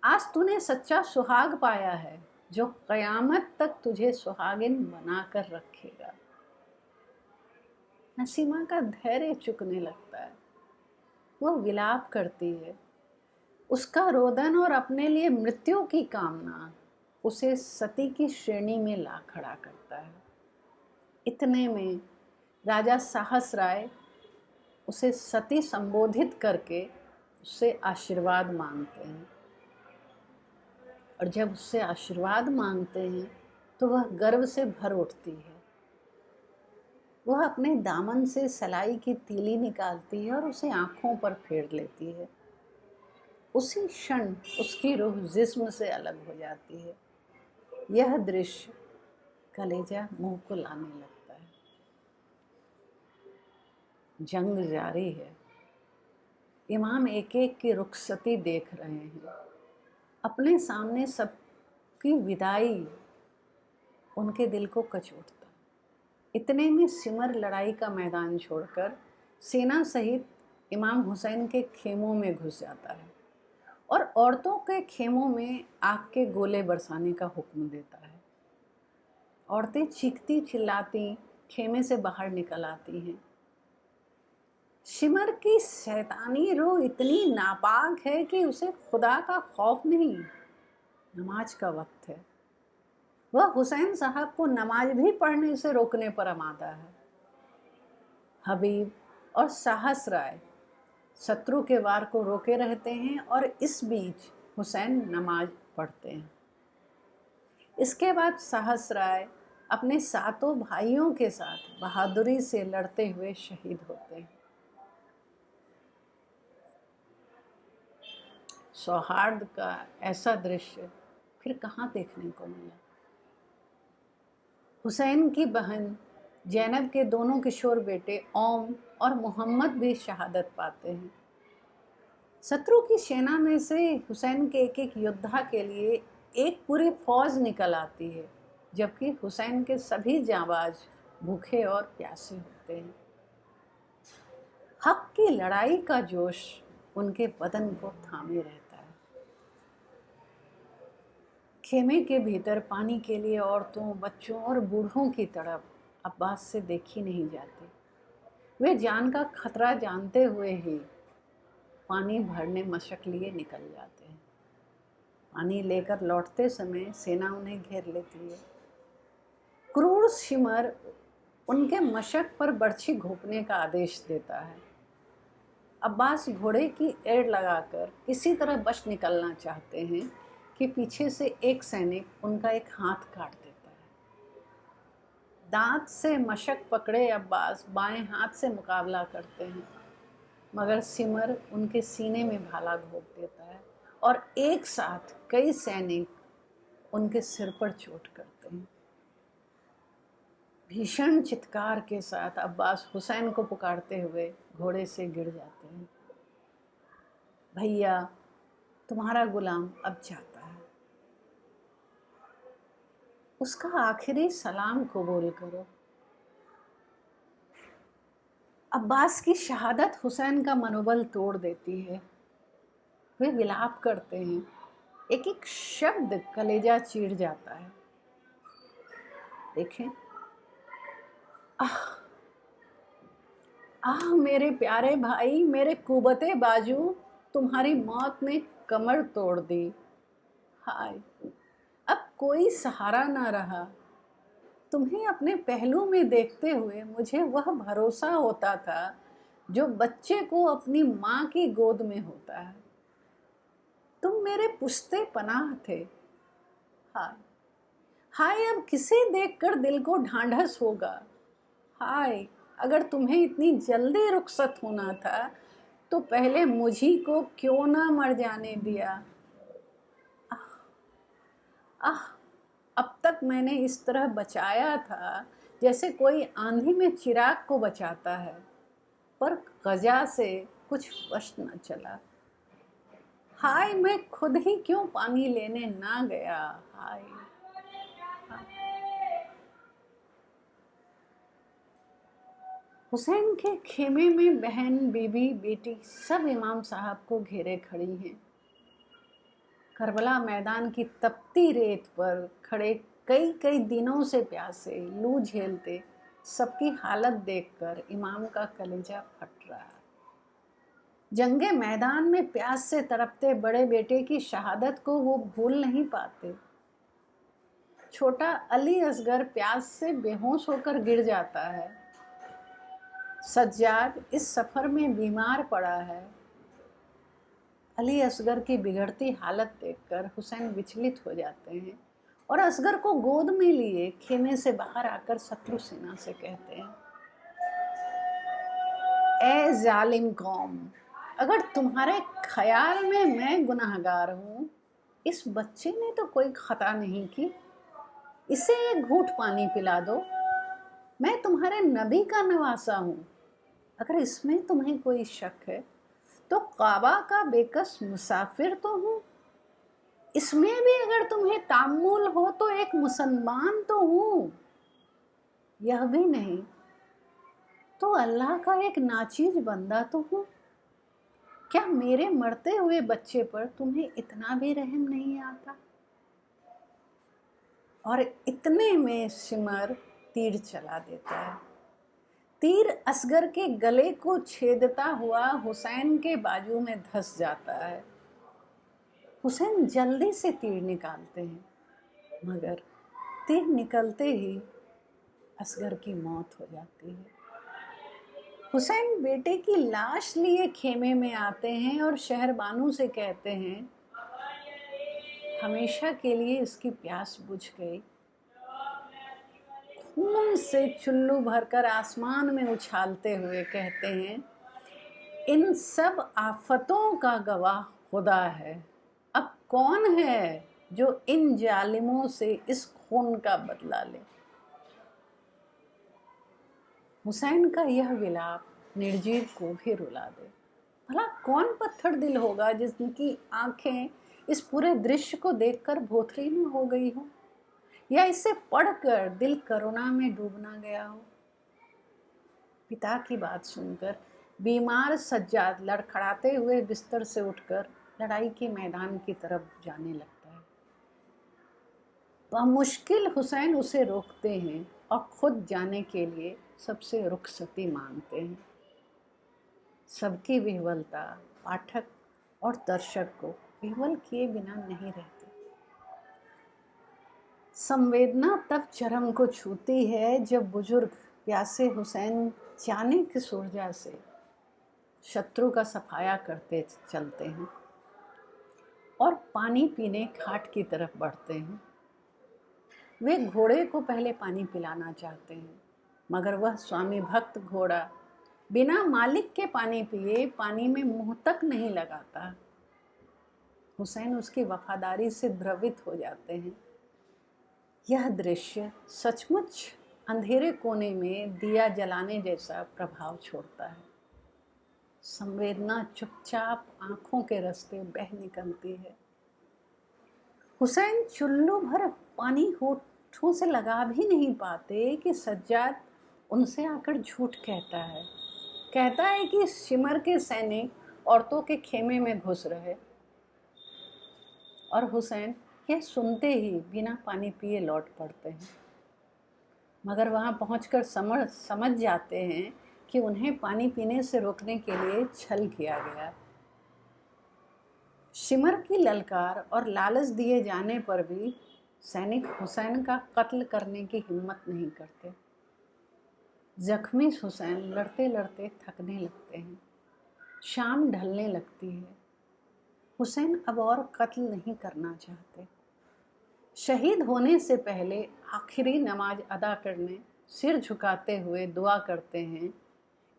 आज तूने सच्चा सुहाग पाया है जो क़यामत तक तुझे सुहागिन बनाकर रखेगा। नसीमा का धैर्य चुकने लगता है। वह विलाप करती है। उसका रोदन और अपने लिए मृत्यु की कामना उसे सती की श्रेणी में ला खड़ा करता है। इतने में राजा साहस राय उसे सती संबोधित करके उससे आशीर्वाद मांगते हैं और जब उससे आशीर्वाद मांगते हैं तो वह गर्व से भर उठती है। वह अपने दामन से सलाई की तीली निकालती है और उसे आंखों पर फेर लेती है। उसी क्षण उसकी रूह जिस्म से अलग हो जाती है। यह दृश्य कलेजा मुंह को लाने लगता है। जंग जारी है। इमाम एक एक की रुखसती देख रहे हैं। अपने सामने सबकी विदाई उनके दिल को कचोटता। इतने में सिमर लड़ाई का मैदान छोड़कर सेना सहित इमाम हुसैन के खेमों में घुस जाता है और औरतों के खेमों में आग के गोले बरसाने का हुक्म देता है। औरतें चीखती चिल्लाती खेमे से बाहर निकल आती हैं। शिमर की शैतानी रूह इतनी नापाक है कि उसे खुदा का खौफ नहीं। नमाज का वक्त है। वह हुसैन साहब को नमाज भी पढ़ने से रोकने पर आमादा है। हबीब और साहस राय शत्रु के वार को रोके रहते हैं और इस बीच हुसैन नमाज पढ़ते हैं। इसके बाद साहस राय अपने सातों भाइयों के साथ बहादुरी से लड़ते हुए शहीद होते हैं। सौहार्द का ऐसा दृश्य फिर कहाँ देखने को मिला। हुसैन की बहन जैनब के दोनों किशोर बेटे ओम और मोहम्मद भी शहादत पाते हैं। शत्रु की सेना में से हुसैन के एक एक योद्धा के लिए एक पूरी फौज निकल आती है, जबकि हुसैन के सभी जांबाज भूखे और प्यासे होते हैं। हक की लड़ाई का जोश उनके बदन को थामे रहता है। खेमे के भीतर पानी के लिए औरतों, बच्चों और बूढ़ों की तड़प अब्बास से देखी नहीं जाती। वे जान का खतरा जानते हुए ही पानी भरने मशक लिए निकल जाते हैं। पानी लेकर लौटते समय सेना उन्हें घेर लेती है। क्रूर शिमर उनके मशक पर बर्छी घोंपने का आदेश देता है। अब्बास घोड़े की एड़ लगाकर किसी तरह बच निकलना चाहते हैं कि पीछे से एक सैनिक उनका एक हाथ काट देता है। दांत से मशक पकड़े अब्बास बाएं हाथ से मुकाबला करते हैं, मगर सिमर उनके सीने में भाला घोंप देता है और एक साथ कई सैनिक उनके सिर पर चोट करते हैं। भीषण चित्कार के साथ अब्बास हुसैन को पुकारते हुए घोड़े से गिर जाते हैं। भैया, तुम्हारा गुलाम अब जाता है, उसका आखिरी सलाम कबूल करो। अब्बास की शहादत हुसैन का मनोबल तोड़ देती है। वे विलाप करते हैं, एक एक शब्द कलेजा चीर जाता है। देखें, आह आह मेरे प्यारे भाई, मेरे कुबते बाजू, तुम्हारी मौत ने कमर तोड़ दी। हाय, अब कोई सहारा ना रहा। तुम्हें अपने पहलू में देखते हुए मुझे वह भरोसा होता था जो बच्चे को अपनी माँ की गोद में होता है। तुम मेरे पुश्ते पनाह थे। हाय हाय, अब किसे देखकर दिल को ढांढस होगा। हाय, अगर तुम्हें इतनी जल्दी रुखसत होना था तो पहले मुझी को क्यों ना मर जाने दिया। आह, अब तक मैंने इस तरह बचाया था जैसे कोई आंधी में चिराग को बचाता है, पर कजा से कुछ वश न चला। हाय, मैं खुद ही क्यों पानी लेने ना गया। हाय, हुसैन के खेमे में बहन, बीबी, बेटी सब इमाम साहब को घेरे खड़ी हैं। करबला मैदान की तपती रेत पर खड़े कई कई दिनों से प्यासे, लू झेलते सबकी हालत देखकर इमाम का कलेजा फट रहा है। जंगे मैदान में प्यास से तड़पते बड़े बेटे की शहादत को वो भूल नहीं पाते। छोटा अली असगर प्यास से बेहोश होकर गिर जाता है। सज्जाद इस सफर में बीमार पड़ा है। अली असगर की बिगड़ती हालत देखकर हुसैन विचलित हो जाते हैं और असगर को गोद में लिए खेमे से बाहर आकर शत्रु सेना से कहते हैं, ए जालिम कौम, अगर तुम्हारे ख्याल में मैं गुनाहगार हूँ, इस बच्चे ने तो कोई खता नहीं की, इसे एक घूंट पानी पिला दो। मैं तुम्हारे नबी का नवासा हूँ। अगर इसमें तुम्हें कोई शक है तो काबा का बेकस मुसाफिर तो हूँ। इसमें भी अगर तुम्हें तामुल हो तो एक मुसलमान तो हूँ। यह भी नहीं तो अल्लाह का एक नाचीज बंदा तो हूँ। क्या मेरे मरते हुए बच्चे पर तुम्हें इतना भी रहम नहीं आता। और इतने में सिमर तीर चला देता है। तीर असगर के गले को छेदता हुआ हुसैन के बाजू में धंस जाता है। हुसैन जल्दी से तीर निकालते हैं, मगर तीर निकलते ही असगर की मौत हो जाती है। हुसैन बेटे की लाश लिए खेमे में आते हैं और शहरबानू से कहते हैं, हमेशा के लिए इसकी प्यास बुझ गई। खून से चुल्लू भरकर आसमान में उछालते हुए कहते हैं, इन सब आफतों का गवाह खुदा है। अब कौन है जो इन जालिमों से इस खून का बदला ले। हुसैन का यह विलाप निर्जीव को भी रुला दे। भला कौन पत्थर दिल होगा जिसकी आंखें इस पूरे दृश्य को देखकर भोथरी न हो गई हो, या इसे पढ़कर दिल करुणा में डूबना गया हो। पिता की बात सुनकर बीमार सज्जाद लड़खड़ाते हुए बिस्तर से उठकर लड़ाई के मैदान की तरफ जाने लगता है। बमुश्किल हुसैन उसे रोकते हैं और खुद जाने के लिए सबसे रुखसती मांगते हैं। सबकी विह्वलता पाठक और दर्शक को विह्वल किए बिना नहीं रहती। संवेदना तब चरम को छूती है जब बुजुर्ग प्यासे हुसैन जाने किस ऊर्जा से शत्रु का सफाया करते चलते हैं और पानी पीने घाट की तरफ बढ़ते हैं। वे घोड़े को पहले पानी पिलाना चाहते हैं, मगर वह स्वामी भक्त घोड़ा बिना मालिक के पानी पिए पानी में मुंह तक नहीं लगाता। हुसैन उसकी वफादारी से द्रवित हो जाते हैं। यह दृश्य सचमुच अंधेरे कोने में दिया जलाने जैसा प्रभाव छोड़ता है। संवेदना चुपचाप आंखों के रास्ते बह निकलती है। हुसैन चुल्लू भर पानी होठों से लगा भी नहीं पाते कि सज्जाद उनसे आकर झूठ कहता है। कहता है कि शिमर के सैनिक औरतों के खेमे में घुस रहे, और हुसैन यह सुनते ही बिना पानी पिए लौट पड़ते हैं। मगर वहाँ पहुंचकर समझ जाते हैं कि उन्हें पानी पीने से रोकने के लिए छल किया गया। शिमर की ललकार और लालच दिए जाने पर भी सैनिक हुसैन का कत्ल करने की हिम्मत नहीं करते। जख्मी हुसैन लड़ते लड़ते थकने लगते हैं। शाम ढलने लगती है। हुसैन अब और कत्ल नहीं करना चाहते। शहीद होने से पहले आखिरी नमाज अदा करने सिर झुकाते हुए दुआ करते हैं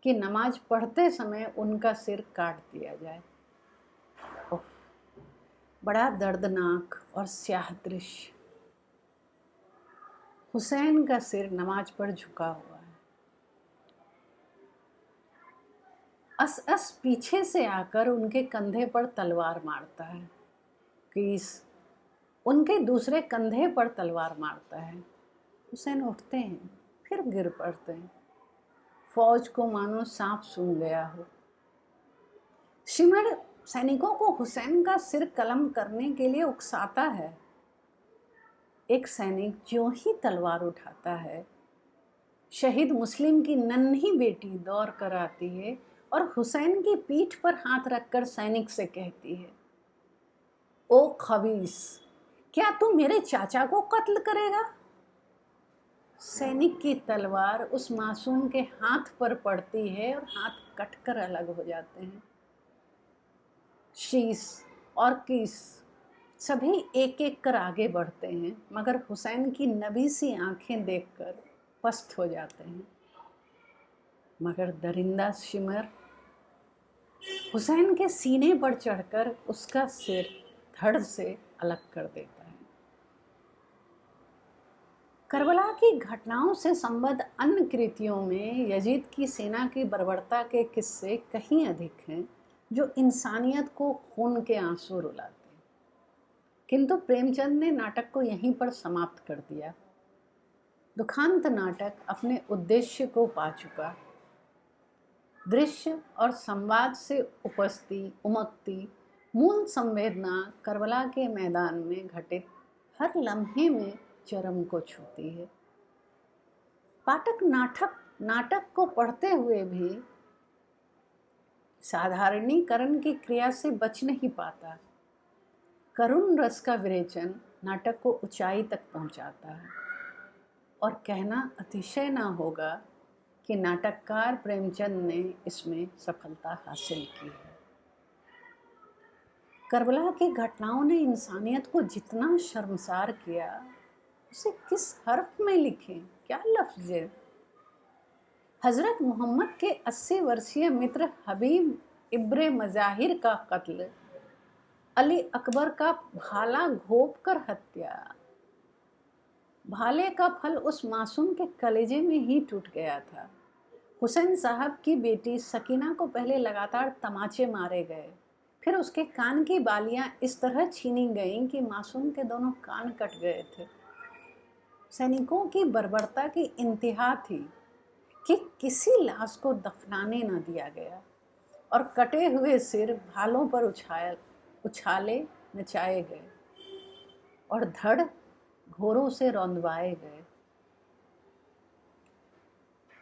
कि नमाज पढ़ते समय उनका सिर काट दिया जाए। बड़ा दर्दनाक और स्याह दृश्य। हुसैन का सिर नमाज पर झुका हुआ है। अस पीछे से आकर उनके कंधे पर तलवार मारता है। कीस उनके दूसरे कंधे पर तलवार मारता है। हुसैन उठते हैं, फिर गिर पड़ते हैं। फौज को मानो सांप सूंघ गया हो। शिमर सैनिकों को हुसैन का सिर कलम करने के लिए उकसाता है। एक सैनिक ज्यों ही तलवार उठाता है, शहीद मुस्लिम की नन्ही बेटी दौड़ कर आती है और हुसैन की पीठ पर हाथ रखकर सैनिक से कहती है, ओ खबीस, क्या तू मेरे चाचा को कत्ल करेगा? सैनिक की तलवार उस मासूम के हाथ पर पड़ती है और हाथ कटकर अलग हो जाते हैं। शीस और कीस सभी एक एक कर आगे बढ़ते हैं, मगर हुसैन की नबी सी आंखें देखकर पस्त हो जाते हैं। मगर दरिंदा शिमर हुसैन के सीने पर चढ़कर उसका सिर धड़ से अलग कर देता है। करबला की घटनाओं से संबद्ध अन्य कृतियों में यजीद की सेना की बर्बरता के किस्से कहीं अधिक हैं, जो इंसानियत को खून के आंसू रुलाते हैं। किंतु प्रेमचंद ने नाटक को यहीं पर समाप्त कर दिया। दुखांत नाटक अपने उद्देश्य को पा चुका। दृश्य और संवाद से उमकती मूल संवेदना करबला के मैदान में घटित हर लम्हे में चरम को छूती है। पाठक नाटक को पढ़ते हुए भी साधारणीकरण की क्रिया से बच नहीं पाता। करुण रस का विरेचन नाटक को ऊंचाई तक पहुंचाता है, और कहना अतिशय ना होगा कि नाटककार प्रेमचंद ने इसमें सफलता हासिल की है। करबला की घटनाओं ने इंसानियत को जितना शर्मसार किया, उसे किस हर्फ में लिखें, क्या लफ्ज़ है। हज़रत मोहम्मद के 80 वर्षीय मित्र हबीब इब्रे मज़ाहिर का कत्ल, अली अकबर का भाला घोंप कर हत्या, भाले का फल उस मासूम के कलेजे में ही टूट गया था। हुसैन साहब की बेटी सकीना को पहले लगातार तमाचे मारे गए, फिर उसके कान की बालियां इस तरह छीनी गईं कि मासूम के दोनों कान कट गए थे। सैनिकों की बर्बरता की इंतहा थी कि किसी लाश को दफनाने न दिया गया, और कटे हुए सिर भालों पर उछाले नचाए गए और धड़ घोरों से रौंदवाए गए।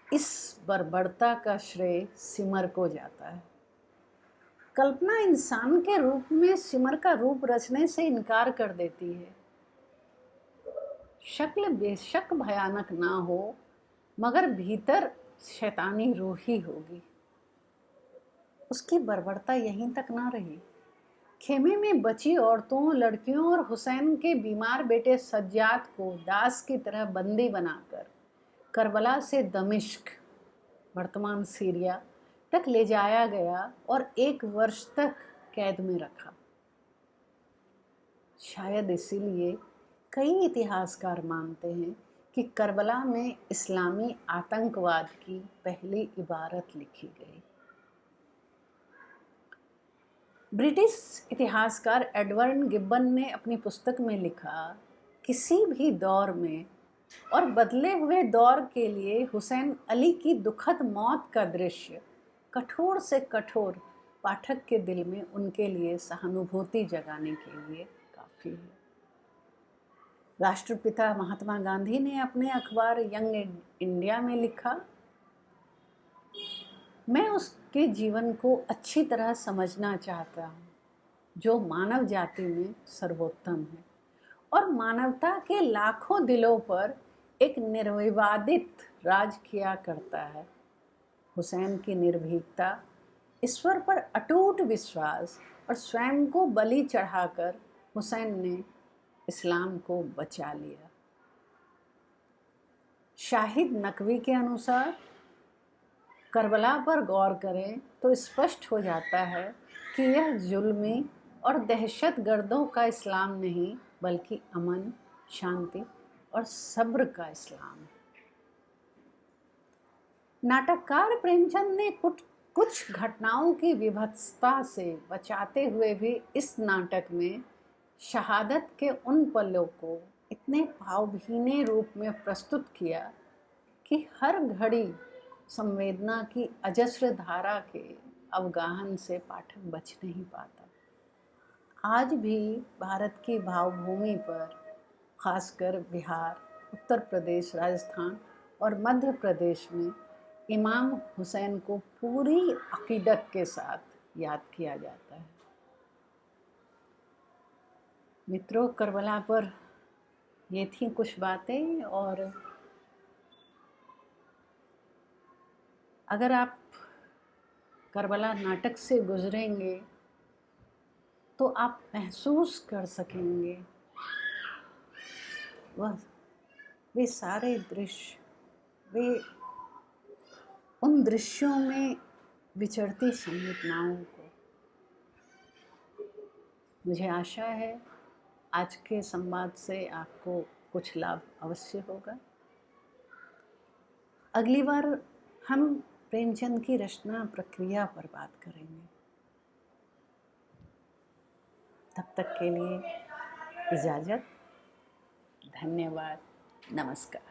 इस बर्बरता का श्रेय सिमर को जाता है। कल्पना इंसान के रूप में सिमर का रूप रचने से इनकार कर देती है। शक्ल बेशक भयानक ना हो, मगर भीतर शैतानी रूह ही होगी। उसकी बर्बरता यहीं तक ना रही। खेमे में बची औरतों, लड़कियों और हुसैन के बीमार बेटे सज्जाद को दास की तरह बंदी बनाकर करबला से दमिश्क, वर्तमान सीरिया, तक ले जाया गया और 1 वर्ष तक कैद में रखा। शायद इसीलिए कई इतिहासकार मानते हैं कि करबला में इस्लामी आतंकवाद की पहली इबारत लिखी गई। ब्रिटिश इतिहासकार एडवर्ड गिब्बन ने अपनी पुस्तक में लिखा, किसी भी दौर में और बदले हुए दौर के लिए हुसैन अली की दुखद मौत का दृश्य कठोर से कठोर पाठक के दिल में उनके लिए सहानुभूति जगाने के लिए काफ़ी है। राष्ट्रपिता महात्मा गांधी ने अपने अखबार यंग इंडिया में लिखा, मैं उसके जीवन को अच्छी तरह समझना चाहता हूँ जो मानव जाति में सर्वोत्तम है और मानवता के लाखों दिलों पर एक निर्विवादित राज किया करता है। हुसैन की निर्भीकता, ईश्वर पर अटूट विश्वास और स्वयं को बलि चढ़ाकर हुसैन ने इस्लाम को बचा लिया। शाहिद नकवी के अनुसार करबला पर गौर करें तो स्पष्ट हो जाता है कि यह जुल्मी और दहशतगर्दों का इस्लाम नहीं बल्कि अमन, शांति और सब्र का इस्लाम है। नाटककार प्रेमचंद ने कुछ घटनाओं की विभत्सता से बचाते हुए भी इस नाटक में शहादत के उन पलों को इतने भावभीने रूप में प्रस्तुत किया कि हर घड़ी संवेदना की अजस्र धारा के अवगाहन से पाठक बच नहीं पाता। आज भी भारत की भावभूमि पर, खासकर बिहार, उत्तर प्रदेश, राजस्थान और मध्य प्रदेश में इमाम हुसैन को पूरी अकीदत के साथ याद किया जाता है। मित्रों, करबला पर ये थी कुछ बातें, और अगर आप करबला नाटक से गुजरेंगे तो आप महसूस कर सकेंगे वे सारे दृश्य, वे उन दृश्यों में विचरती संवेदनाओं को। मुझे आशा है आज के संवाद से आपको कुछ लाभ अवश्य होगा। अगली बार हम प्रेमचंद की रचना प्रक्रिया पर बात करेंगे। तब तक के लिए इजाज़त। धन्यवाद। नमस्कार।